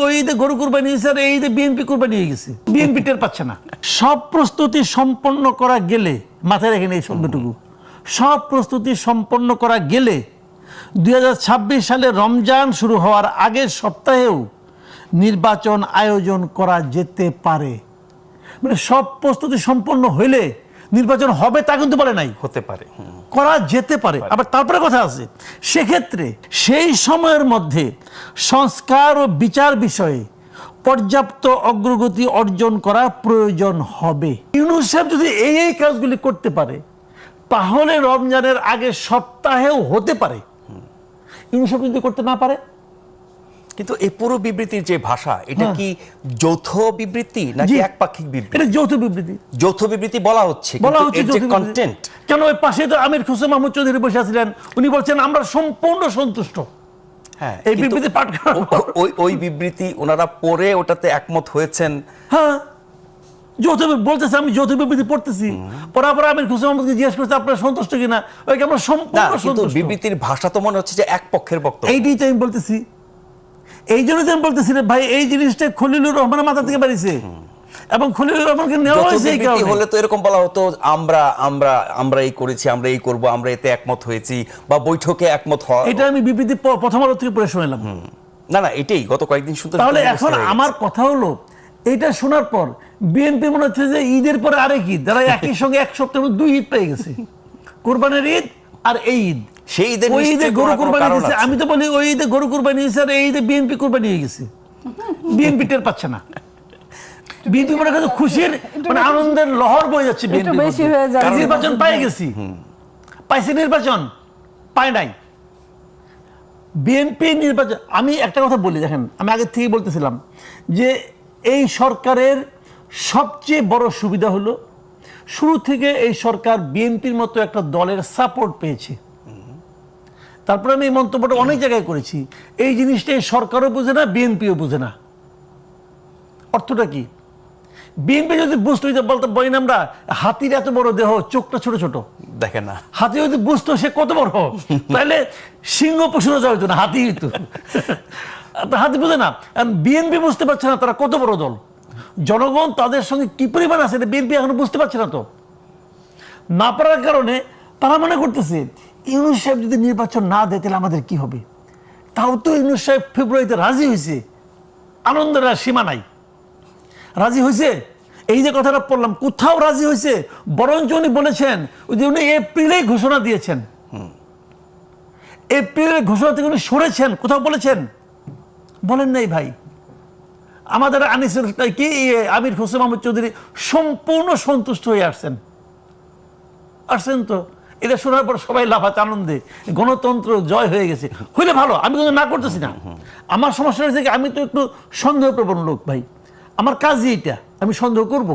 ওই ঈদে গরু কুরবানি হয়েছে আর এই ঈদে বিএনপি কুরবানি হয়ে গেছে, বিএনপি টের পাচ্ছে না। সব প্রস্তুতি সম্পন্ন করা গেলে, মাথায় রেখেন এই শব্দটুকু, সব প্রস্তুতি সম্পন্ন করা গেলে 2026 সালে রমজান শুরু হওয়ার আগের সপ্তাহেও নির্বাচন আয়োজন করা যেতে পারে। মানে সব প্রস্তুতি সম্পন্ন হইলে নির্বাচন হবে তা কিন্তু বলে নাই, হতে পারে, করা যেতে পারে। আবার তারপরে কথা আছে, সেক্ষেত্রে সেই সময়ের মধ্যে সংস্কার ও বিচার বিষয়ে পর্যাপ্ত অগ্রগতি অর্জন করা প্রয়োজন হবে। ইউনূস সাহেব যদি এই কাজগুলি করতে পারে তাহলে রমজানের আগের সপ্তাহেও হতে পারে। ইউনূস সাহেব যদি করতে না পারে, কিন্তু এই পুরো বিবৃতির যে ভাষা, এটা কি যৌথ বিবৃতি নাকি একপাক্ষিক বিবৃতি? এটা যৌথ বিবৃতি। যৌথ বিবৃতি বলা হচ্ছে, কিন্তু এর যে কন্টেন্ট, কেন ওই পাশে তো আমির হোসেন মাহমুদ চৌধুরী বসে আছিলেন, উনি বলছেন আমরা সম্পূর্ণ সন্তুষ্ট। হ্যাঁ, এই বিবৃতি পাঠ করা, ওই বিবৃতি ওনারা পড়ে ওটাতে একমত হয়েছেন। হ্যাঁ, যৌথ বলতেছে, আমি যৌথ বিবৃতি পড়তেছি, পড়ার পর আমির হোসেন মাহমুদকে জিজ্ঞেস করতে আপনারা সন্তুষ্ট কিনা, ওইকে আমরা সম্পূর্ণ সন্তুষ্ট। বিবৃতির ভাষা তো মনে হচ্ছে যে এক পক্ষের বক্তব্য। এইটাই তো আমি বলতেছি, এই জন্য আমি বলতেছি রে ভাই, এই জিনিসটা খলিলুর রহমানের মাথা থেকে বাড়িছে এবং খলিলুর রহমানকে নেওয়া হয়েছে। এই কারণে হলে তো এরকম বলা হতো, আমরা আমরা আমরা এই করেছি, আমরা এই করব, আমরা এতে একমত হয়েছি, বা বৈঠকে একমত হওয়া। এটা আমি বিবৃতি প্রথম আলো থেকে পড়ে শুনলাম। না না, এটাই গত কয়েকদিন শুনতে। তাহলে এখন আমার কথা হলো, এইটা শোনার পর বিএনপি মনে হচ্ছে যে ঈদের পরে আরেক ঈদ, যারা একই সঙ্গে এক সপ্তাহের 2 ঈদ পেয়ে গেছে, কোরবানির ঈদ আর এই ঈদ। সেই ওই ঈদে গরু কুরবানি হয়েছে, আমি তো বলি ওই ঈদে গরু কুরবানি হয়েছে আর এই ঈদে বিএনপি কুরবানি হয়ে গেছে, বিএনপি টের পাচ্ছে না। বিএনপি মনে করছে খুশির, মানে আনন্দের লহর বয়ে যাচ্ছে বিএনপি। নির্বাচন পাই গেছি, পাইছে নির্বাচন পায় নাই বিএনপি নির্বাচন। আমি একটা কথা বলি, দেখেন আমি আগে থেকে বলতেছিলাম যে এই সরকারের সবচেয়ে বড় সুবিধা হলো শুরু থেকে এই সরকার বিএনপির মতো একটা দলের সাপোর্ট পেয়েছে। তারপরে আমি এই মন্তব্যটা অনেক জায়গায় করেছি, এই জিনিসটা সরকারও বুঝে না, বিএনপিও বুঝে না। অর্থটা কি? বিএনপি যদি বুঝতো, বলতে বলি না আমরা, হাতির এত বড় দেহ, চোখটা ছোট ছোট, দেখেন না, হাতি যদি বুঝতো সে কত বড়, তাহলে সিংহ পশুরা যাওয়া হতো না, হাতি হইতো। হাতি বুঝে না, বিএনপি বুঝতে পারছে না তারা কত বড় দল, জনগণ তাদের সঙ্গে কি পরিমাণ আছে বিএনপি এখনো বুঝতে পারছে না। তো না পারার কারণে তারা মনে করতেছে ইউনূস সাহেব যদি নির্বাচন না দেয় তাহলে আমাদের কি হবে। তাও তো ইউনূস সাহেব ফেব্রুয়ারিতে রাজি হয়েছে, আনন্দের আর সীমা নাই, রাজি হয়েছে। এই যে কথাটা বললাম, কোথাও রাজি হয়েছে, বরঞ্চ উনি বলেছেন যে উনি এপ্রিলে ঘোষণা দিয়েছেন, এপ্রিলের ঘোষণা থেকে উনি সরেছেন, কোথাও বলেছেন? বলেন নাই ভাই। আমাদের আনিসুর কি আমির হোসেন মাহমুদ চৌধুরী সম্পূর্ণ সন্তুষ্ট হয়ে আসছেন তো। এটা শোনার পর সবাই লাফাচ্ছে আনন্দে, গণতন্ত্র জয় হয়ে গেছে, হইলে ভালো, আমি কিন্তু না করতেছি না। আমার সমস্যা হয়েছে কি, আমি তো একটু সন্দেহপ্রবণ লোক ভাই, আমার কাজই এটা, আমি সন্দেহ করব।